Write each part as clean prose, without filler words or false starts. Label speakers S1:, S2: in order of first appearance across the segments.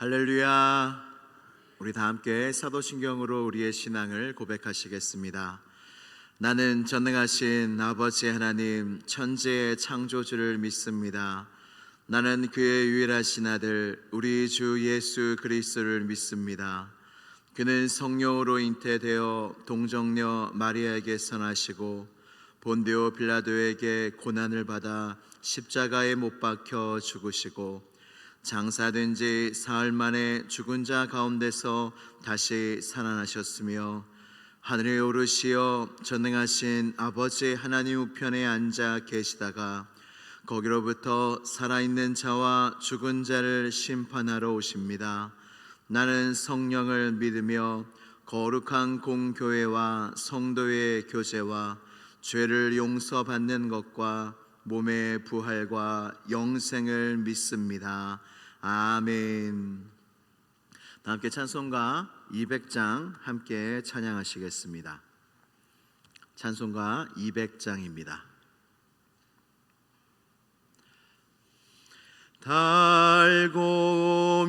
S1: 할렐루야. 우리 다 함께 사도신경으로 우리의 신앙을 고백하시겠습니다. 나는 전능하신 아버지 하나님 천지의 창조주를 믿습니다. 나는 그의 유일하신 아들 우리 주 예수 그리스도를 믿습니다. 그는 성령으로 잉태되어 동정녀 마리아에게서 나시고 본디오 빌라도에게 고난을 받아 십자가에 못 박혀 죽으시고 장사된 지 사흘 만에 죽은 자 가운데서 다시 살아나셨으며 하늘에 오르시어 전능하신 아버지 하나님 우편에 앉아 계시다가 거기로부터 살아있는 자와 죽은 자를 심판하러 오십니다. 나는 성령을 믿으며 거룩한 공교회와 성도의 교제와 죄를 용서받는 것과 몸의 부활과 영생을 믿습니다. 아멘. 다 함께 찬송가 200장 함께 찬양하시겠습니다. 찬송가 200장입니다. 달고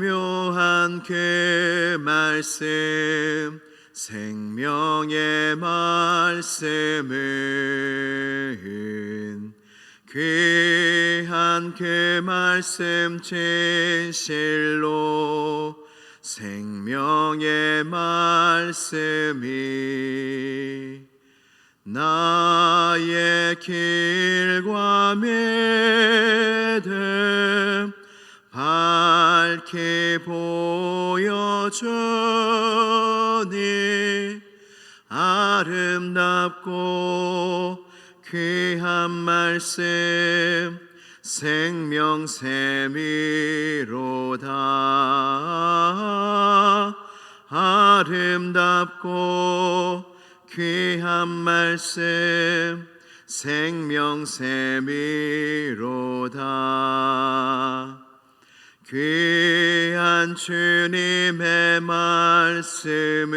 S1: 묘한 그 말씀 생명의 말씀은 귀한 그 말씀 진실로 생명의 말씀이 나의 길과 믿음 밝히 보여주니 아름답고 귀한 말씀 생명샘이로다. 아름답고 귀한 말씀 생명샘이로다. 귀한 주님의 말씀은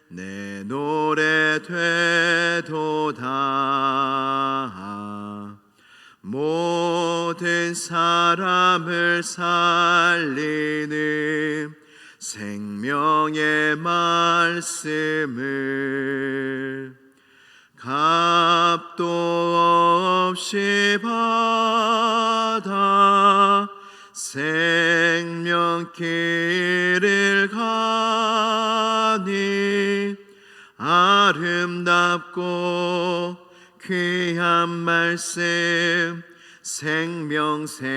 S1: 내 노래 되도다. 모든 사람을 살리는 생명의 말씀을 값도 없이 받아 생명길을 가니 아름답고 귀한 말씀 생명샘이로다.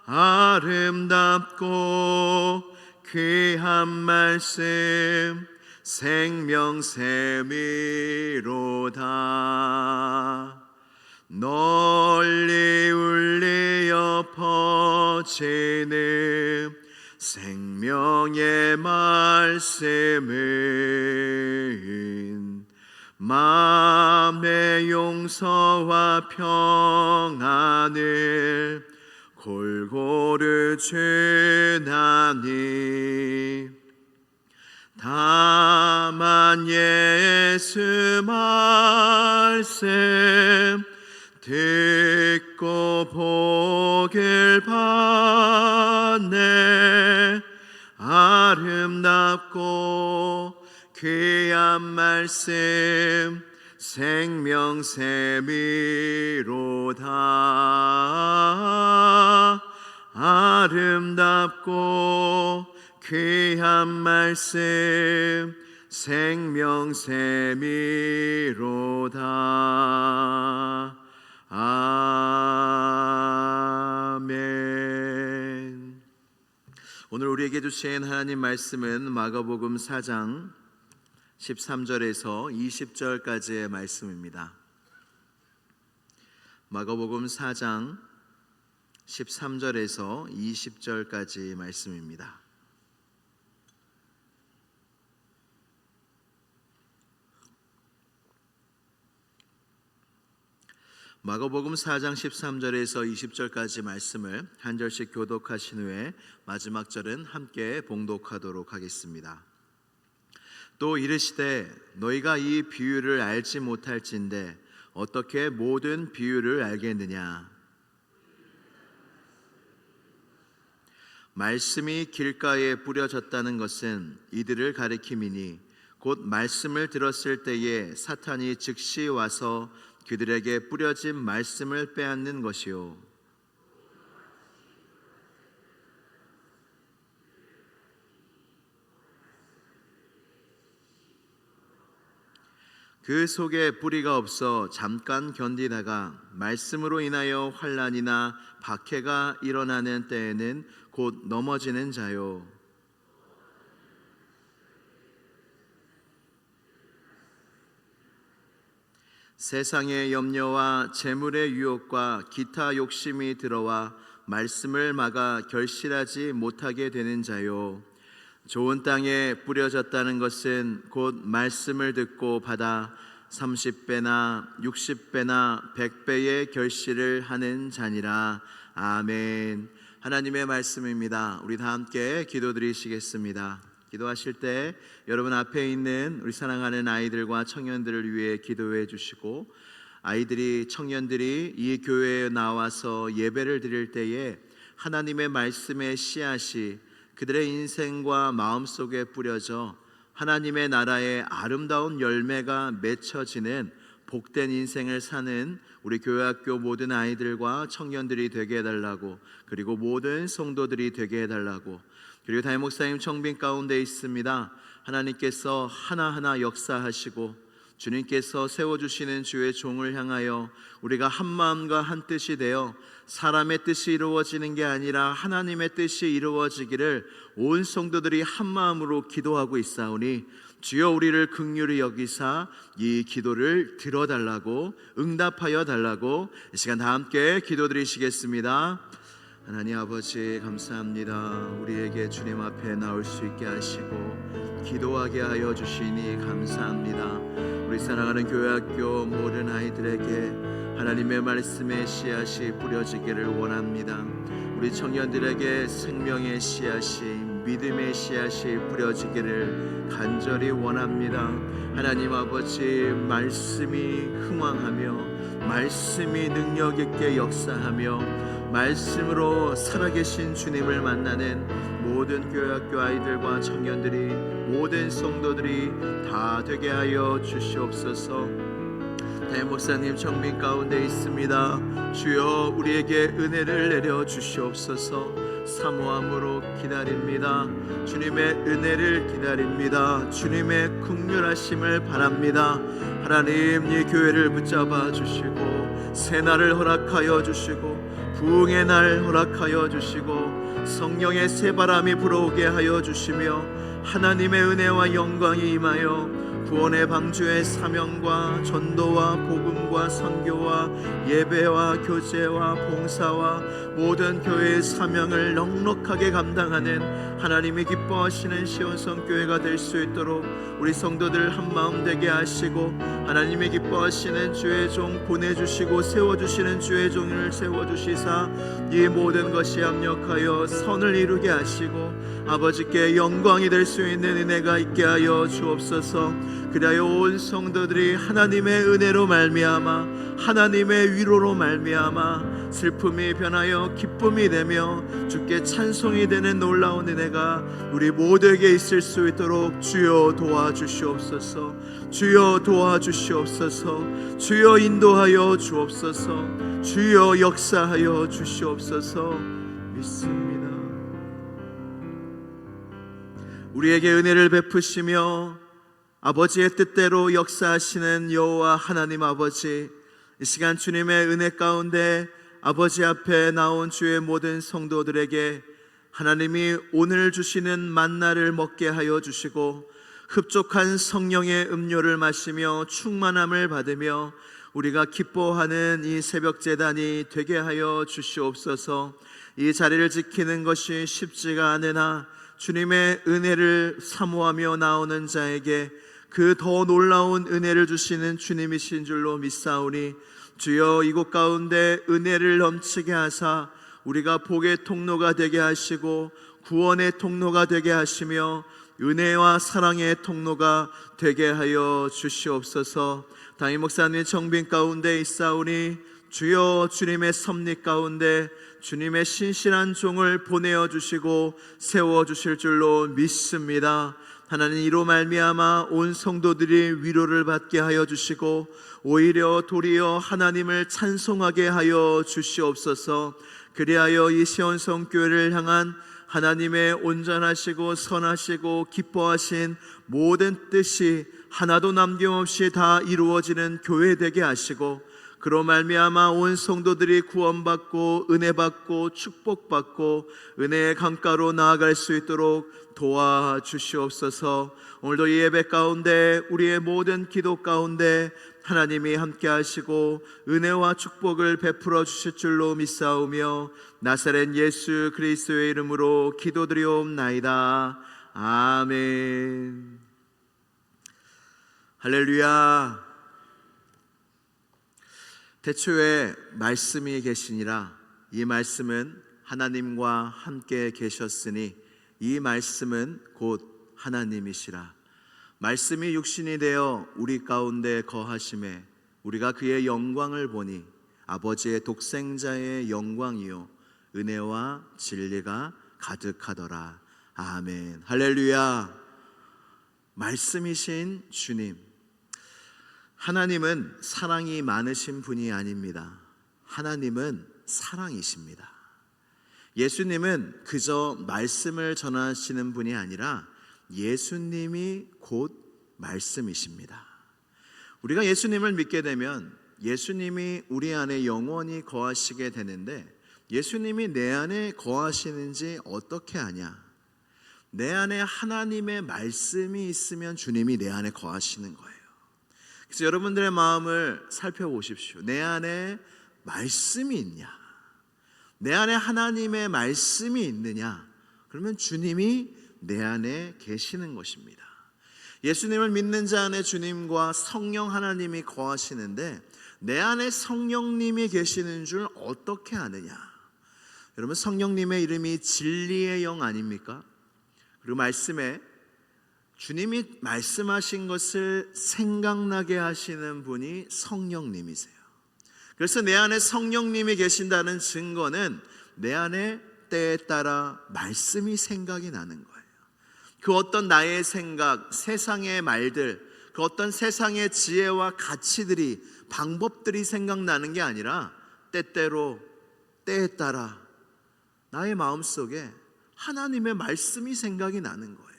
S1: 아름답고 귀한 말씀 생명샘이로다. 널리 울리어 퍼지는 생명의 말씀은 마음의 용서와 평안을 골고루 주나니 다만 예수 말씀 듣고 복을 받네. 아름답고 귀한 말씀 생명샘이로다. 아름답고 귀한 말씀 생명샘이로다. 아멘. 오늘 우리에게 주신 하나님 말씀은 마가복음 4장 13절에서 20절까지의 말씀입니다. 마가복음 4장 13절에서 20절까지 말씀입니다. 마가복음 4장 13절에서 20절까지 말씀을 한 절씩 교독하신 후에 마지막 절은 함께 봉독하도록 하겠습니다. 또 이르시되 너희가 이 비유를 알지 못할진대 어떻게 모든 비유를 알겠느냐. 말씀이 길가에 뿌려졌다는 것은 이들을 가리킴이니 곧 말씀을 들었을 때에 사탄이 즉시 와서 그들에게 뿌려진 말씀을 빼앗는 것이요 그 속에 뿌리가 없어 잠깐 견디다가 말씀으로 인하여 환난이나 박해가 일어나는 때에는 곧 넘어지는 자요. 세상의 염려와 재물의 유혹과 기타 욕심이 들어와 말씀을 막아 결실하지 못하게 되는 자요. 좋은 땅에 뿌려졌다는 것은 곧 말씀을 듣고 받아 30배나 60배나 100배의 결실을 하는 자니라. 아멘. 하나님의 말씀입니다. 우리 다 함께 기도드리시겠습니다. 기도하실 때 여러분 앞에 있는 우리 사랑하는 아이들과 청년들을 위해 기도해 주시고, 아이들이 청년들이 이 교회에 나와서 예배를 드릴 때에 하나님의 말씀의 씨앗이 그들의 인생과 마음속에 뿌려져 하나님의 나라의 아름다운 열매가 맺혀지는 복된 인생을 사는 우리 교회학교 모든 아이들과 청년들이 되게 해달라고, 그리고 모든 성도들이 되게 해달라고, 그리고 담임 목사님 청빈 가운데 있습니다. 하나님께서 하나하나 역사하시고 주님께서 세워주시는 주의 종을 향하여 우리가 한 마음과 한 뜻이 되어 사람의 뜻이 이루어지는 게 아니라 하나님의 뜻이 이루어지기를 온 성도들이 한 마음으로 기도하고 있사오니 주여 우리를 긍휼히 여기사 이 기도를 들어달라고, 응답하여 달라고 이 시간 다 함께 기도드리시겠습니다. 하나님 아버지 감사합니다. 우리에게 주님 앞에 나올 수 있게 하시고 기도하게 하여 주시니 감사합니다. 우리 사랑하는 교회학교 모든 아이들에게 하나님의 말씀의 씨앗이 뿌려지기를 원합니다. 우리 청년들에게 생명의 씨앗이, 믿음의 씨앗이 뿌려지기를 간절히 원합니다. 하나님 아버지, 말씀이 흥왕하며 말씀이 능력 있게 역사하며 말씀으로 살아계신 주님을 만나는 모든 교회학교 아이들과 청년들이, 모든 성도들이 다 되게 하여 주시옵소서. 담임 목사님 청빈 가운데 있습니다. 주여 우리에게 은혜를 내려 주시옵소서. 사모함으로 기다립니다. 주님의 은혜를 기다립니다. 주님의 긍휼하심을 바랍니다. 하나님, 이 교회를 붙잡아 주시고 새날을 허락하여 주시고 부흥의 날 허락하여 주시고 성령의 새바람이 불어오게 하여 주시며 하나님의 은혜와 영광이 임하여 구원의 방주의 사명과 전도와 복음과 선교와 예배와 교제와 봉사와 모든 교회의 사명을 넉넉하게 감당하는 하나님이 기뻐하시는 시온성 교회가 될 수 있도록 우리 성도들 한마음 되게 하시고, 하나님이 기뻐하시는 주의 종 보내주시고 세워주시는 주의 종을 세워주시사 이 모든 것이 합력하여 선을 이루게 하시고 아버지께 영광이 될 수 있는 은혜가 있게 하여 주옵소서. 그리하여 온 성도들이 하나님의 은혜로 말미암아 하나님의 위로로 말미암아 슬픔이 변하여 기쁨이 되며 주께 찬송이 되는 놀라운 은혜가 우리 모두에게 있을 수 있도록 주여 도와주시옵소서. 주여 도와주시옵소서. 주여 인도하여 주옵소서. 주여 역사하여 주시옵소서. 믿습니다. 우리에게 은혜를 베푸시며 아버지의 뜻대로 역사하시는 여호와 하나님 아버지, 이 시간 주님의 은혜 가운데 아버지 앞에 나온 주의 모든 성도들에게 하나님이 오늘 주시는 만나를 먹게 하여 주시고 흡족한 성령의 음료를 마시며 충만함을 받으며 우리가 기뻐하는 이 새벽 제단이 되게 하여 주시옵소서. 이 자리를 지키는 것이 쉽지가 않으나 주님의 은혜를 사모하며 나오는 자에게 그 더 놀라운 은혜를 주시는 주님이신 줄로 믿사오니 주여 이곳 가운데 은혜를 넘치게 하사 우리가 복의 통로가 되게 하시고 구원의 통로가 되게 하시며 은혜와 사랑의 통로가 되게 하여 주시옵소서. 담임 목사님 청빈 가운데 있사오니 주여, 주님의 섭리 가운데 주님의 신실한 종을 보내어 주시고 세워 주실 줄로 믿습니다. 하나님, 이로 말미암아 온 성도들이 위로를 받게 하여 주시고 오히려 도리어 하나님을 찬송하게 하여 주시옵소서. 그리하여 이 시온성교회를 향한 하나님의 온전하시고 선하시고 기뻐하신 모든 뜻이 하나도 남김없이 다 이루어지는 교회 되게 하시고, 그로 말미암아 온 성도들이 구원받고 은혜받고 축복받고 은혜의 강가로 나아갈 수 있도록 도와주시옵소서. 오늘도 이 예배 가운데 우리의 모든 기도 가운데 하나님이 함께 하시고 은혜와 축복을 베풀어 주실 줄로 믿사오며 나사렛 예수 그리스도의 이름으로 기도드리옵나이다. 아멘. 할렐루야. 태초에 말씀이 계시니라. 이 말씀은 하나님과 함께 계셨으니 이 말씀은 곧 하나님이시라. 말씀이 육신이 되어 우리 가운데 거하심에 우리가 그의 영광을 보니 아버지의 독생자의 영광이요 은혜와 진리가 가득하더라. 아멘. 할렐루야. 말씀이신 주님, 하나님은 사랑이 많으신 분이 아닙니다. 하나님은 사랑이십니다. 예수님은 그저 말씀을 전하시는 분이 아니라 예수님이 곧 말씀이십니다. 우리가 예수님을 믿게 되면 예수님이 우리 안에 영원히 거하시게 되는데, 예수님이 내 안에 거하시는지 어떻게 아냐? 내 안에 하나님의 말씀이 있으면 주님이 내 안에 거하시는 거예요. 그래서 여러분들의 마음을 살펴보십시오. 내 안에 말씀이 있냐? 내 안에 하나님의 말씀이 있느냐? 그러면 주님이 내 안에 계시는 것입니다. 예수님을 믿는 자 안에 주님과 성령 하나님이 거하시는데, 내 안에 성령님이 계시는 줄 어떻게 아느냐? 여러분, 성령님의 이름이 진리의 영 아닙니까? 그리고 말씀에 주님이 말씀하신 것을 생각나게 하시는 분이 성령님이세요. 그래서 내 안에 성령님이 계신다는 증거는 내 안에 때에 따라 말씀이 생각이 나는 거예요. 그 어떤 나의 생각, 세상의 말들, 그 어떤 세상의 지혜와 가치들이, 방법들이 생각나는 게 아니라 때때로 때에 따라 나의 마음속에 하나님의 말씀이 생각이 나는 거예요.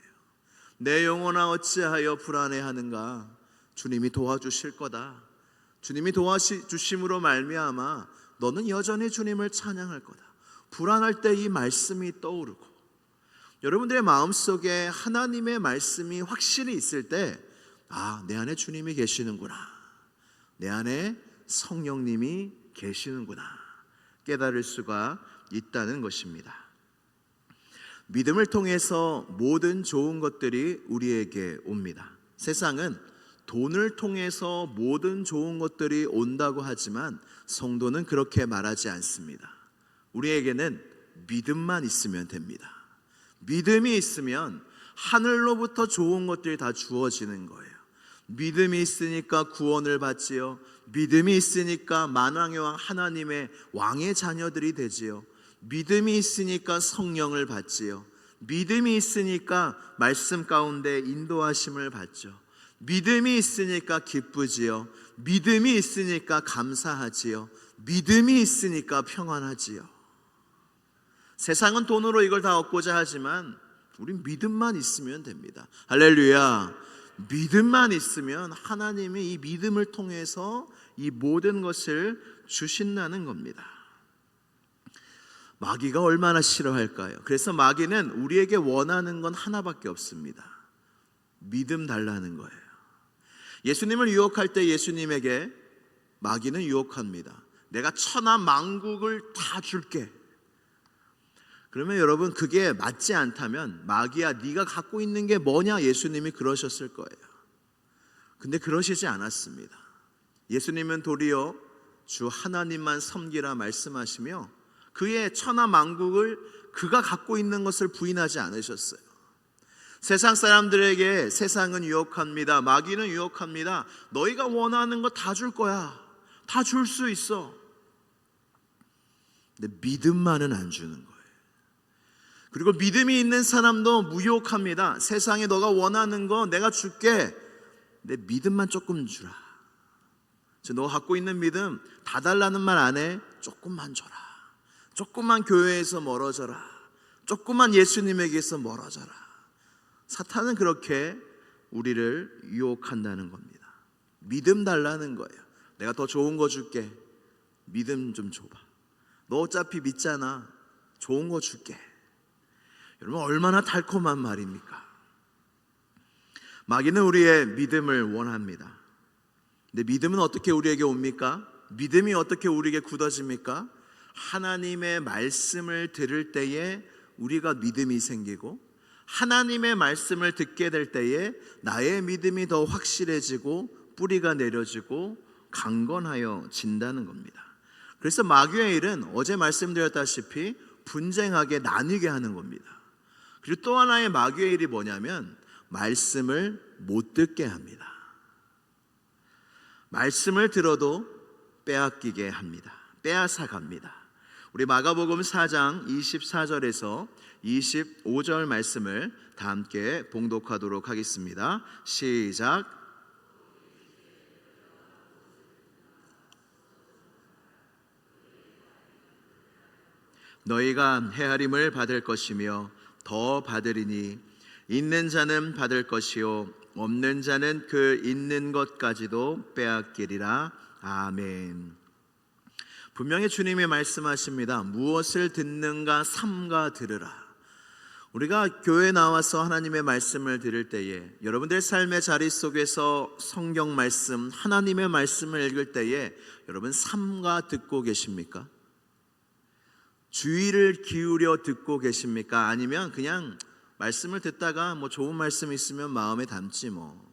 S1: 내 영혼아 어찌하여 불안해하는가? 주님이 도와주실 거다. 주님이 도와주심으로 말미암아 너는 여전히 주님을 찬양할 거다. 불안할 때 이 말씀이 떠오르고, 여러분들의 마음속에 하나님의 말씀이 확실히 있을 때, 내 안에 주님이 계시는구나, 내 안에 성령님이 계시는구나 깨달을 수가 있다는 것입니다. 믿음을 통해서 모든 좋은 것들이 우리에게 옵니다. 세상은 돈을 통해서 모든 좋은 것들이 온다고 하지만 성도는 그렇게 말하지 않습니다. 우리에게는 믿음만 있으면 됩니다. 믿음이 있으면 하늘로부터 좋은 것들이 다 주어지는 거예요. 믿음이 있으니까 구원을 받지요. 믿음이 있으니까 만왕의 왕 하나님의 왕의 자녀들이 되지요. 믿음이 있으니까 성령을 받지요. 믿음이 있으니까 말씀 가운데 인도하심을 받죠. 믿음이 있으니까 기쁘지요. 믿음이 있으니까 감사하지요. 믿음이 있으니까 평안하지요. 세상은 돈으로 이걸 다 얻고자 하지만 우린 믿음만 있으면 됩니다. 할렐루야. 믿음만 있으면 하나님이 이 믿음을 통해서 이 모든 것을 주신다는 겁니다. 마귀가 얼마나 싫어할까요? 그래서 마귀는 우리에게 원하는 건 하나밖에 없습니다. 믿음 달라는 거예요. 예수님을 유혹할 때 예수님에게 마귀는 유혹합니다. 내가 천하 만국을 다 줄게. 그러면 여러분, 그게 맞지 않다면 마귀야 네가 갖고 있는 게 뭐냐, 예수님이 그러셨을 거예요. 근데 그러시지 않았습니다. 예수님은 도리어 주 하나님만 섬기라 말씀하시며 그의 천하 만국을 그가 갖고 있는 것을 부인하지 않으셨어요. 세상 사람들에게 세상은 유혹합니다. 마귀는 유혹합니다. 너희가 원하는 거 다 줄 거야. 다 줄 수 있어. 근데 믿음만은 안 주는 거예요. 그리고 믿음이 있는 사람도 무욕합니다. 세상에 너가 원하는 거 내가 줄게. 내 믿음만 조금 주라. 너 갖고 있는 믿음 다 달라는 말 안 해. 조금만 줘라. 조금만 교회에서 멀어져라. 조금만 예수님에게서 멀어져라. 사탄은 그렇게 우리를 유혹한다는 겁니다. 믿음 달라는 거예요. 내가 더 좋은 거 줄게. 믿음 좀 줘봐. 너 어차피 믿잖아. 좋은 거 줄게. 여러분 얼마나 달콤한 말입니까? 마귀는 우리의 믿음을 원합니다. 근데 믿음은 어떻게 우리에게 옵니까? 믿음이 어떻게 우리에게 굳어집니까? 하나님의 말씀을 들을 때에 우리가 믿음이 생기고, 하나님의 말씀을 듣게 될 때에 나의 믿음이 더 확실해지고 뿌리가 내려지고 강건하여 진다는 겁니다. 그래서 마귀의 일은 어제 말씀드렸다시피 분쟁하게 나뉘게 하는 겁니다. 그리고 또 하나의 마귀의 일이 뭐냐면 말씀을 못 듣게 합니다. 말씀을 들어도 빼앗기게 합니다. 빼앗아갑니다. 우리 마가복음 4장 24절에서 25절 말씀을 다 함께 봉독하도록 하겠습니다. 시작. 너희가 헤아림을 받을 것이며 더 받으리니 있는 자는 받을 것이요 없는 자는 그 있는 것까지도 빼앗기리라. 아멘. 분명히 주님이 말씀하십니다. 무엇을 듣는가 삼가 들으라. 우리가 교회에 나와서 하나님의 말씀을 들을 때에, 여러분들의 삶의 자리 속에서 성경 말씀, 하나님의 말씀을 읽을 때에 여러분 삼가 듣고 계십니까? 주의를 기울여 듣고 계십니까? 아니면 그냥 말씀을 듣다가 뭐 좋은 말씀 있으면 마음에 담지 뭐,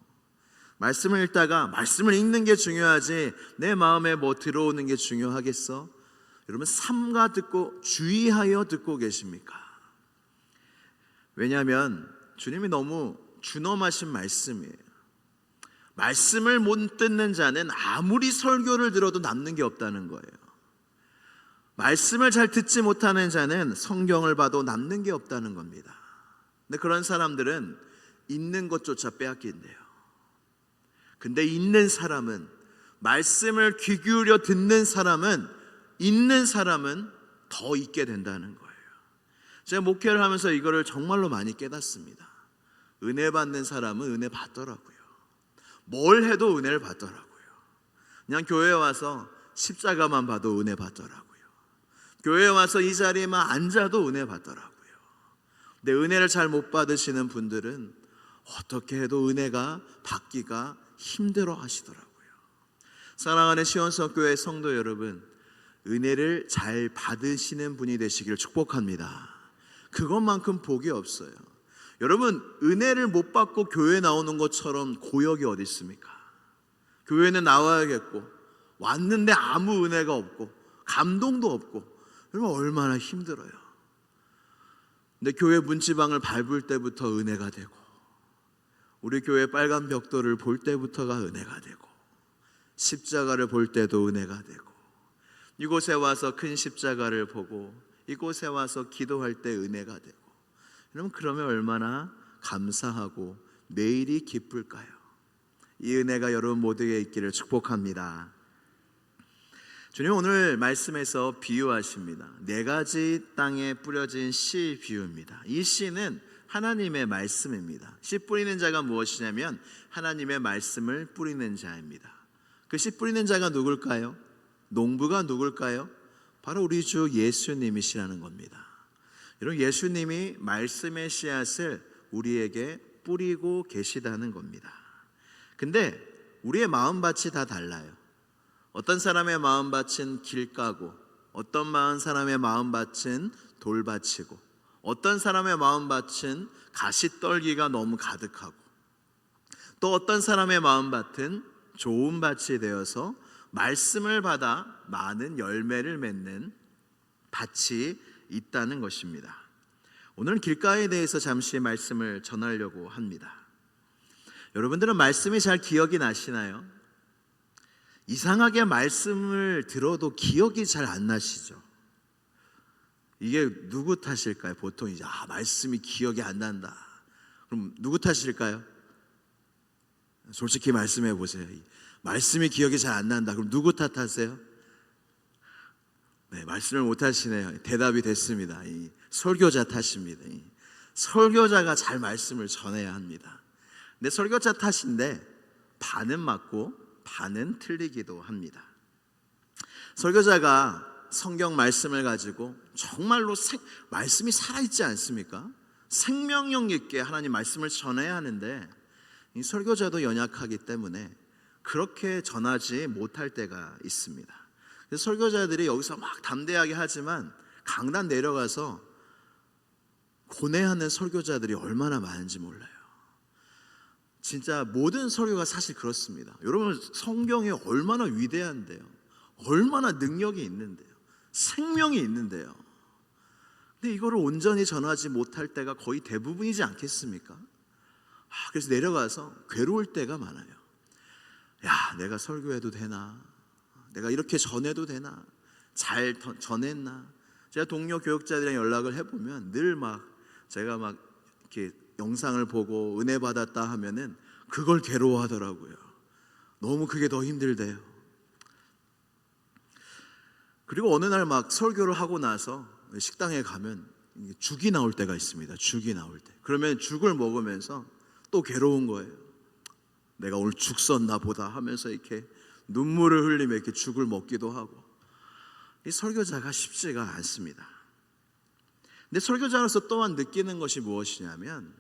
S1: 말씀을 읽다가 말씀을 읽는 게 중요하지 내 마음에 뭐 들어오는 게 중요하겠어? 여러분 삼가 듣고 주의하여 듣고 계십니까? 왜냐하면 주님이 너무 준엄하신 말씀이에요. 말씀을 못 듣는 자는 아무리 설교를 들어도 남는 게 없다는 거예요. 말씀을 잘 듣지 못하는 자는 성경을 봐도 남는 게 없다는 겁니다. 근데 그런 사람들은 있는 것조차 빼앗긴대요. 근데 있는 사람은, 말씀을 귀 기울여 듣는 사람은, 있는 사람은 더 있게 된다는 거예요. 제가 목회를 하면서 이거를 정말로 많이 깨닫습니다. 은혜 받는 사람은 은혜 받더라고요. 뭘 해도 은혜를 받더라고요. 그냥 교회에 와서 십자가만 봐도 은혜 받더라고요. 교회에 와서 이 자리에만 앉아도 은혜 받더라고요. 근데 은혜를 잘 못 받으시는 분들은 어떻게 해도 은혜가 받기가 힘들어 하시더라고요. 사랑하는 시온성교회 성도 여러분, 은혜를 잘 받으시는 분이 되시기를 축복합니다. 그것만큼 복이 없어요. 여러분, 은혜를 못 받고 교회 나오는 것처럼 고역이 어디 있습니까? 교회는 나와야겠고, 왔는데 아무 은혜가 없고 감동도 없고, 여러분 얼마나 힘들어요. 근데 교회 문지방을 밟을 때부터 은혜가 되고, 우리 교회 빨간 벽돌을 볼 때부터가 은혜가 되고, 십자가를 볼 때도 은혜가 되고, 이곳에 와서 큰 십자가를 보고 이곳에 와서 기도할 때 은혜가 되고, 여러분 그러면 얼마나 감사하고 매일이 기쁠까요? 이 은혜가 여러분 모두에게 있기를 축복합니다. 주님 오늘 말씀에서 비유하십니다. 4가지 땅에 뿌려진 씨 비유입니다. 이 씨는 하나님의 말씀입니다. 씨 뿌리는 자가 무엇이냐면 하나님의 말씀을 뿌리는 자입니다. 그 씨 뿌리는 자가 누굴까요? 농부가 누굴까요? 바로 우리 주 예수님이시라는 겁니다. 여러분 예수님이 말씀의 씨앗을 우리에게 뿌리고 계시다는 겁니다. 근데 우리의 마음밭이 다 달라요. 어떤 사람의 마음밭은 길가고, 어떤 사람의 마음밭은 돌밭이고, 어떤 사람의 마음밭은 가시떨기가 너무 가득하고, 또 어떤 사람의 마음밭은 좋은 밭이 되어서 말씀을 받아 많은 열매를 맺는 밭이 있다는 것입니다. 오늘은 길가에 대해서 잠시 말씀을 전하려고 합니다. 여러분들은 말씀이 잘 기억이 나시나요? 이상하게 말씀을 들어도 기억이 잘 안 나시죠? 이게 누구 탓일까요? 보통 이제 말씀이 기억이 안 난다. 그럼 누구 탓일까요? 솔직히 말씀해 보세요. 말씀이 기억이 잘 안 난다. 그럼 누구 탓하세요? 네, 말씀을 못 하시네요. 대답이 됐습니다. 이 설교자 탓입니다. 이 설교자가 잘 말씀을 전해야 합니다. 근데 설교자 탓인데 반은 맞고 반은 틀리기도 합니다. 설교자가 성경 말씀을 가지고 정말로 말씀이 살아있지 않습니까? 생명력 있게 하나님 말씀을 전해야 하는데 이 설교자도 연약하기 때문에 그렇게 전하지 못할 때가 있습니다. 그래서 설교자들이 여기서 막 담대하게 하지만 강단 내려가서 고뇌하는 설교자들이 얼마나 많은지 몰라요. 진짜 모든 설교가 사실 그렇습니다. 여러분, 성경이 얼마나 위대한데요, 얼마나 능력이 있는데요, 생명이 있는데요. 근데 이거를 온전히 전하지 못할 때가 거의 대부분이지 않겠습니까? 그래서 내려가서 괴로울 때가 많아요. 야, 내가 설교해도 되나? 내가 이렇게 전해도 되나? 잘 전했나? 제가 동료 교육자들이랑 연락을 해보면 늘 제가 이렇게 영상을 보고 은혜 받았다 하면은 그걸 괴로워하더라고요. 너무 그게 더 힘들대요. 그리고 어느 날 설교를 하고 나서 식당에 가면 죽이 나올 때가 있습니다. 죽이 나올 때. 그러면 죽을 먹으면서 또 괴로운 거예요. 내가 오늘 죽 썼나 보다 하면서 이렇게 눈물을 흘리며 이렇게 죽을 먹기도 하고. 이 설교자가 쉽지가 않습니다. 근데 설교자로서 또한 느끼는 것이 무엇이냐면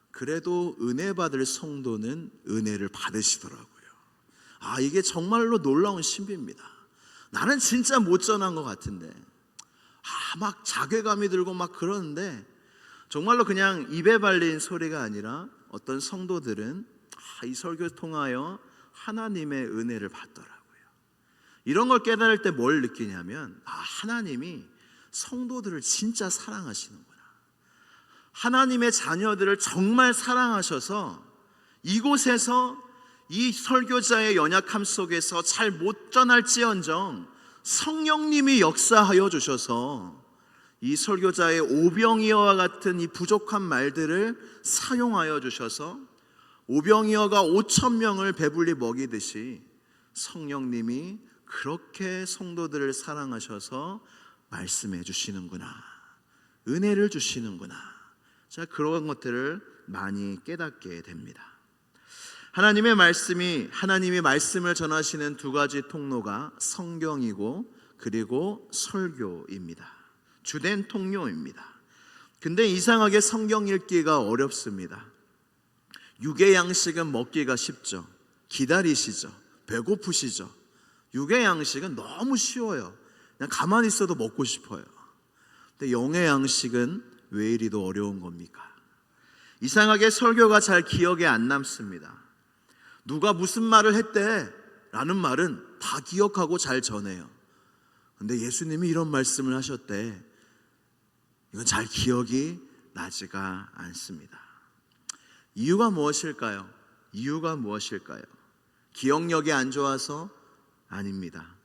S1: 그래도 은혜 받을 성도는 은혜를 받으시더라고요. 이게 정말로 놀라운 신비입니다. 나는 진짜 못 전한 것 같은데 막 자괴감이 들고 그러는데 정말로 그냥 입에 발린 소리가 아니라 어떤 성도들은 이 설교를 통하여 하나님의 은혜를 받더라고요. 이런 걸 깨달을 때 뭘 느끼냐면 하나님이 성도들을 진짜 사랑하시는구나. 하나님의 자녀들을 정말 사랑하셔서 이곳에서 이 설교자의 연약함 속에서 잘 못 전할지언정 성령님이 역사하여 주셔서 이 설교자의 오병이어와 같은 이 부족한 말들을 사용하여 주셔서 오병이어가 5,000명을 배불리 먹이듯이 성령님이 그렇게 성도들을 사랑하셔서 말씀해 주시는구나, 은혜를 주시는구나. 자, 그런 것들을 많이 깨닫게 됩니다. 하나님의 말씀을 전하시는 두 가지 통로가 성경이고 그리고 설교입니다. 주된 통로입니다. 근데 이상하게 성경 읽기가 어렵습니다. 육의 양식은 먹기가 쉽죠. 기다리시죠. 배고프시죠. 육의 양식은 너무 쉬워요. 그냥 가만히 있어도 먹고 싶어요. 근데 영의 양식은 왜 이리도 어려운 겁니까? 이상하게 설교가 잘 기억에 안 남습니다. 누가 무슨 말을 했대 라는 말은 다 기억하고 잘 전해요. 근데 예수님이 이런 말씀을 하셨대, 이건 잘 기억이 나지가 않습니다. 이유가 무엇일까요? 기억력이 안 좋아서? 아닙니다.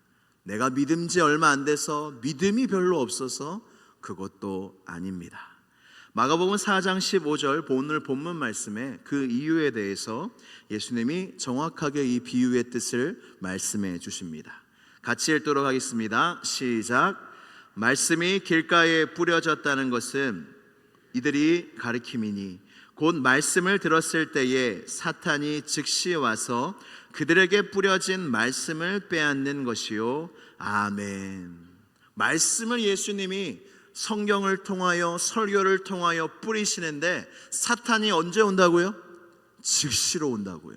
S1: 내가 믿은 지 얼마 안 돼서, 믿음이 별로 없어서? 그것도 아닙니다. 마가복음 4장 15절 오늘 본문 말씀에 그 이유에 대해서 예수님이 정확하게 이 비유의 뜻을 말씀해 주십니다. 같이 읽도록 하겠습니다. 시작. 말씀이 길가에 뿌려졌다는 것은 이들이 가리킴이니 곧 말씀을 들었을 때에 사탄이 즉시 와서 그들에게 뿌려진 말씀을 빼앗는 것이요. 아멘. 말씀을 예수님이 성경을 통하여 설교를 통하여 뿌리시는데 사탄이 언제 온다고요? 즉시로 온다고요.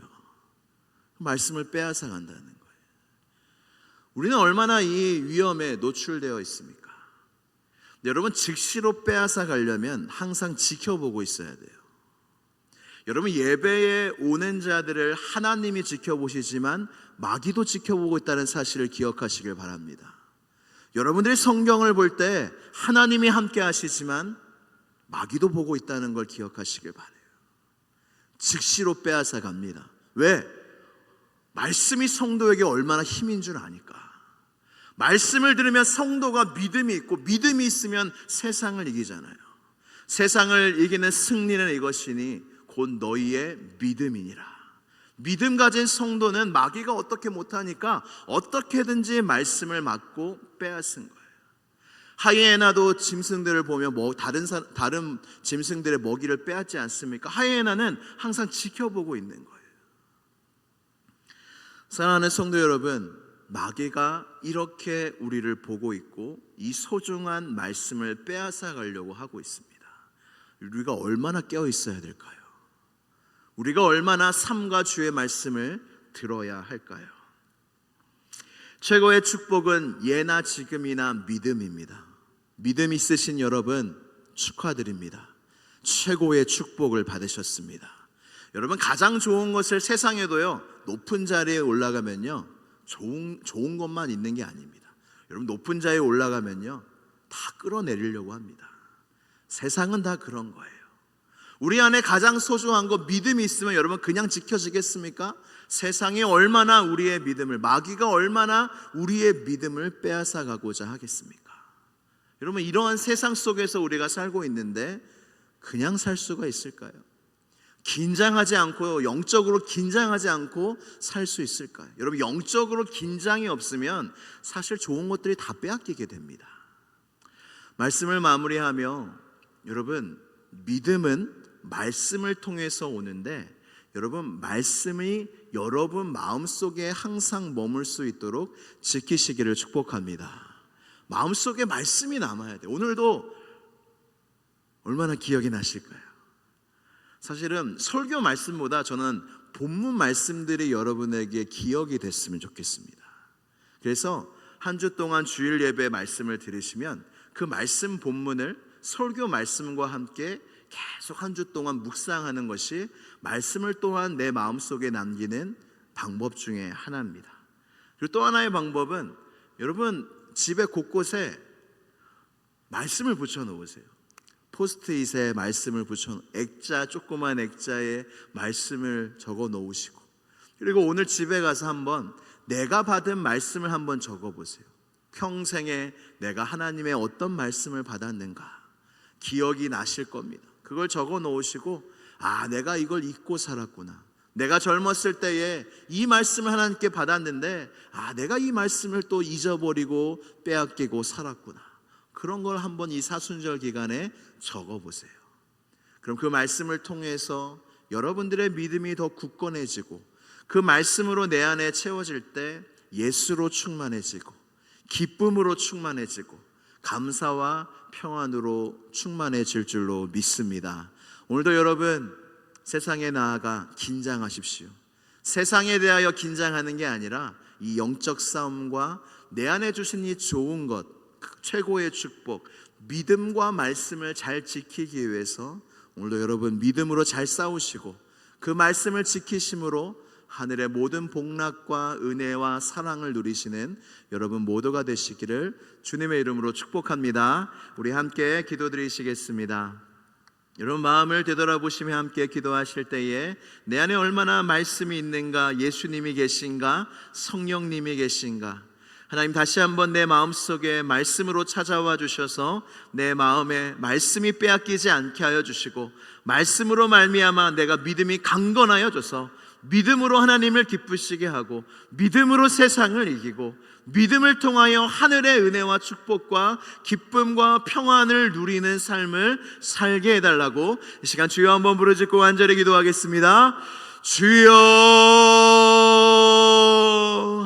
S1: 말씀을 빼앗아 간다는 거예요. 우리는 얼마나 이 위험에 노출되어 있습니까? 여러분, 즉시로 빼앗아 가려면 항상 지켜보고 있어야 돼요. 여러분, 예배에 오는 자들을 하나님이 지켜보시지만 마귀도 지켜보고 있다는 사실을 기억하시길 바랍니다. 여러분들이 성경을 볼 때 하나님이 함께 하시지만 마귀도 보고 있다는 걸 기억하시길 바라요. 즉시로 빼앗아 갑니다. 왜? 말씀이 성도에게 얼마나 힘인 줄 아니까. 말씀을 들으면 성도가 믿음이 있고 믿음이 있으면 세상을 이기잖아요. 세상을 이기는 승리는 이것이니 곧 너희의 믿음이니라. 믿음 가진 성도는 마귀가 어떻게 못하니까 어떻게든지 말씀을 막고 빼앗은 거예요. 하이에나도 짐승들을 보면 다른 짐승들의 먹이를 빼앗지 않습니까? 하이에나는 항상 지켜보고 있는 거예요. 사랑하는 성도 여러분, 마귀가 이렇게 우리를 보고 있고 이 소중한 말씀을 빼앗아 가려고 하고 있습니다. 우리가 얼마나 깨어 있어야 될까요? 우리가 얼마나 삶과 주의 말씀을 들어야 할까요? 최고의 축복은 예나 지금이나 믿음입니다. 믿음 있으신 여러분 축하드립니다. 최고의 축복을 받으셨습니다. 여러분, 가장 좋은 것을 세상에도요, 높은 자리에 올라가면요, 좋은 것만 있는 게 아닙니다. 여러분, 높은 자리에 올라가면요, 다 끌어내리려고 합니다. 세상은 다 그런 거예요. 우리 안에 가장 소중한 거 믿음이 있으면 여러분 그냥 지켜지겠습니까? 세상이 얼마나 우리의 믿음을, 마귀가 얼마나 우리의 믿음을 빼앗아 가고자 하겠습니까? 여러분, 이러한 세상 속에서 우리가 살고 있는데 그냥 살 수가 있을까요? 긴장하지 않고, 영적으로 긴장하지 않고 살 수 있을까요? 여러분, 영적으로 긴장이 없으면 사실 좋은 것들이 다 빼앗기게 됩니다. 말씀을 마무리하며, 여러분, 믿음은 말씀을 통해서 오는데, 여러분, 말씀이 여러분 마음속에 항상 머물 수 있도록 지키시기를 축복합니다. 마음속에 말씀이 남아야 돼요. 오늘도 얼마나 기억이 나실까요? 사실은 설교 말씀보다 저는 본문 말씀들이 여러분에게 기억이 됐으면 좋겠습니다. 그래서 한 주 동안 주일 예배 말씀을 들으시면 그 말씀 본문을 설교 말씀과 함께 계속 한 주 동안 묵상하는 것이 말씀을 또한 내 마음속에 남기는 방법 중에 하나입니다. 그리고 또 하나의 방법은, 여러분 집에 곳곳에 말씀을 붙여 놓으세요. 포스트잇에 말씀을 붙여, 조그만 액자에 말씀을 적어 놓으시고, 그리고 오늘 집에 가서 한번 내가 받은 말씀을 한번 적어 보세요. 평생에 내가 하나님의 어떤 말씀을 받았는가 기억이 나실 겁니다. 그걸 적어 놓으시고, 내가 이걸 잊고 살았구나. 내가 젊었을 때에 이 말씀을 하나님께 받았는데 내가 이 말씀을 또 잊어버리고 빼앗기고 살았구나. 그런 걸 한번 이 사순절 기간에 적어보세요. 그럼 그 말씀을 통해서 여러분들의 믿음이 더 굳건해지고, 그 말씀으로 내 안에 채워질 때 예수로 충만해지고, 기쁨으로 충만해지고, 감사와 평안으로 충만해질 줄로 믿습니다. 오늘도 여러분 세상에 나아가 긴장하십시오. 세상에 대하여 긴장하는 게 아니라 이 영적 싸움과 내 안에 주신 이 좋은 것, 최고의 축복, 믿음과 말씀을 잘 지키기 위해서 오늘도 여러분 믿음으로 잘 싸우시고, 그 말씀을 지키심으로 하늘의 모든 복락과 은혜와 사랑을 누리시는 여러분 모두가 되시기를 주님의 이름으로 축복합니다. 우리 함께 기도드리시겠습니다. 여러분 마음을 되돌아보시며 함께 기도하실 때에 내 안에 얼마나 말씀이 있는가, 예수님이 계신가, 성령님이 계신가, 하나님 다시 한번 내 마음속에 말씀으로 찾아와 주셔서 내 마음에 말씀이 빼앗기지 않게 하여 주시고, 말씀으로 말미암아 내가 믿음이 강건하여 져서 믿음으로 하나님을 기쁘시게 하고, 믿음으로 세상을 이기고, 믿음을 통하여 하늘의 은혜와 축복과 기쁨과 평안을 누리는 삶을 살게 해달라고 이 시간 주여 한번 부르짖고 간절히 기도하겠습니다. 주여,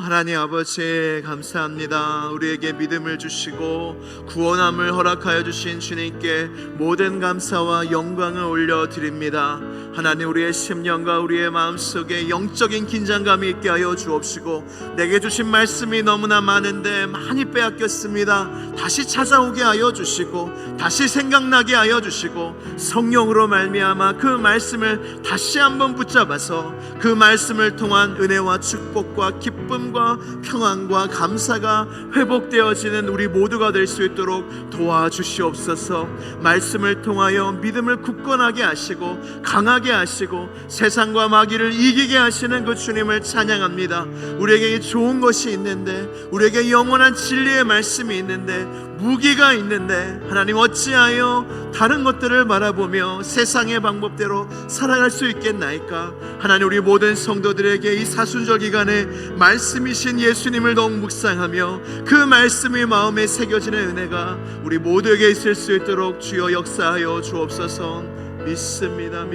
S1: 하나님 아버지 감사합니다. 우리에게 믿음을 주시고 구원함을 허락하여 주신 주님께 모든 감사와 영광을 올려드립니다. 하나님, 우리의 심령과 우리의 마음속에 영적인 긴장감이 있게 하여 주옵시고, 내게 주신 말씀이 너무나 많은데 많이 빼앗겼습니다. 다시 찾아오게 하여 주시고, 다시 생각나게 하여 주시고, 성령으로 말미암아 그 말씀을 다시 한번 붙잡아서 그 말씀을 통한 은혜와 축복과 기쁨과 기쁨과 평안과 감사가 회복되어지는 우리 모두가 될 수 있도록 도와주시옵소서. 말씀을 통하여 믿음을 굳건하게 하시고 강하게 하시고 세상과 마귀를 이기게 하시는 그 주님을 찬양합니다. 우리에게 좋은 것이 있는데, 우리에게 영원한 진리의 말씀이 있는데, 무기가 있는데 하나님 어찌하여 다른 것들을 바라보며 세상의 방법대로 살아갈 수 있겠나이까? 하나님, 우리 모든 성도들에게 이 사순절 기간에 말씀이신 예수님을 더욱 묵상하며 그 말씀이 마음에 새겨지는 은혜가 우리 모두에게 있을 수 있도록 주여 역사하여 주옵소서. 믿습니다.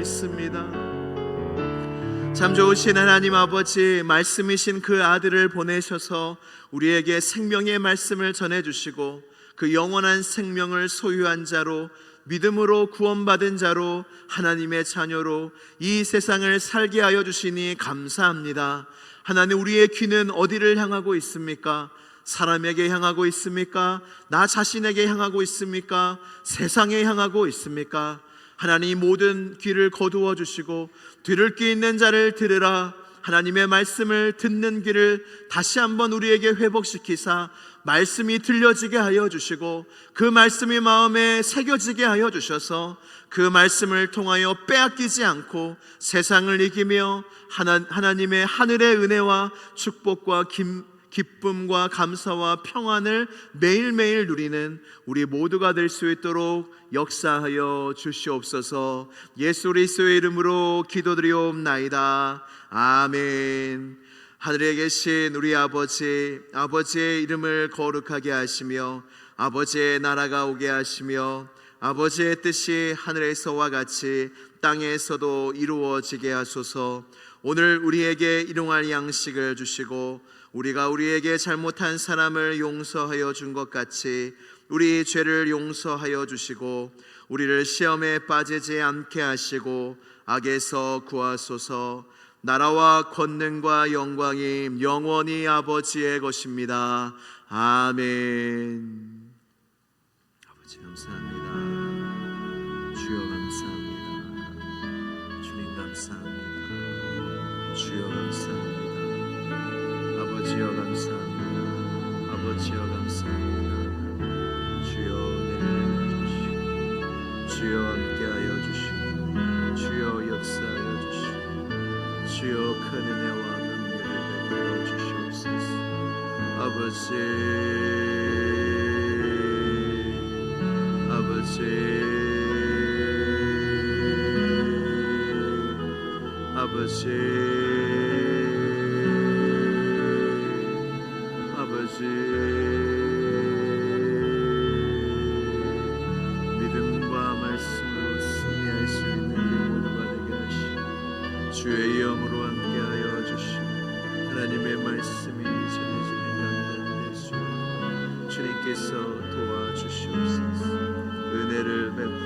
S1: 참 좋으신 하나님 아버지, 말씀이신 그 아들을 보내셔서 우리에게 생명의 말씀을 전해주시고 그 영원한 생명을 소유한 자로, 믿음으로 구원받은 자로, 하나님의 자녀로 이 세상을 살게 하여 주시니 감사합니다. 하나님, 우리의 귀는 어디를 향하고 있습니까? 사람에게 향하고 있습니까? 나 자신에게 향하고 있습니까? 세상에 향하고 있습니까? 하나님, 모든 귀를 거두어 주시고 들을 귀 있는 자를 들으라. 하나님의 말씀을 듣는 귀를 다시 한번 우리에게 회복시키사 말씀이 들려지게 하여 주시고 그 말씀이 마음에 새겨지게 하여 주셔서 그 말씀을 통하여 빼앗기지 않고 세상을 이기며 하나님의 하늘의 은혜와 축복과 기쁨과 감사와 평안을 매일매일 누리는 우리 모두가 될 수 있도록 역사하여 주시옵소서. 예수 그리스도의 이름으로 기도드리옵나이다. 아멘. 하늘에 계신 우리 아버지, 아버지의 이름을 거룩하게 하시며 아버지의 나라가 오게 하시며 아버지의 뜻이 하늘에서와 같이 땅에서도 이루어지게 하소서. 오늘 우리에게 일용할 양식을 주시고 우리가 우리에게 잘못한 사람을 용서하여 준 것 같이 우리 죄를 용서하여 주시고 우리를 시험에 빠지지 않게 하시고 악에서 구하소서. 나라와 권능과 영광이 영원히 아버지의 것입니다. 아멘. 아버지 감사합니다. 주여 감사합니다. 주님 감사합니다. 주여 감사합니다. 아버지여 감사합니다. 아버지여 감사합니다. 주여 은혜를 주시고 주여 함께하여 주시고 주여 역사하여 주시고 주여 큰 은혜와 능력을 베풀어 주시옵소서. 아버지, 아버지, 아버지, 아버지, 믿음과 말씀으로 승리할 수 있는 우리 모두가 되게 하시고 주의 영으로 함께하여 주시고 하나님의 말씀이 전해지는 가운데 될 수 있도록 주님께서 도와주시옵소서. 은혜를 베풀어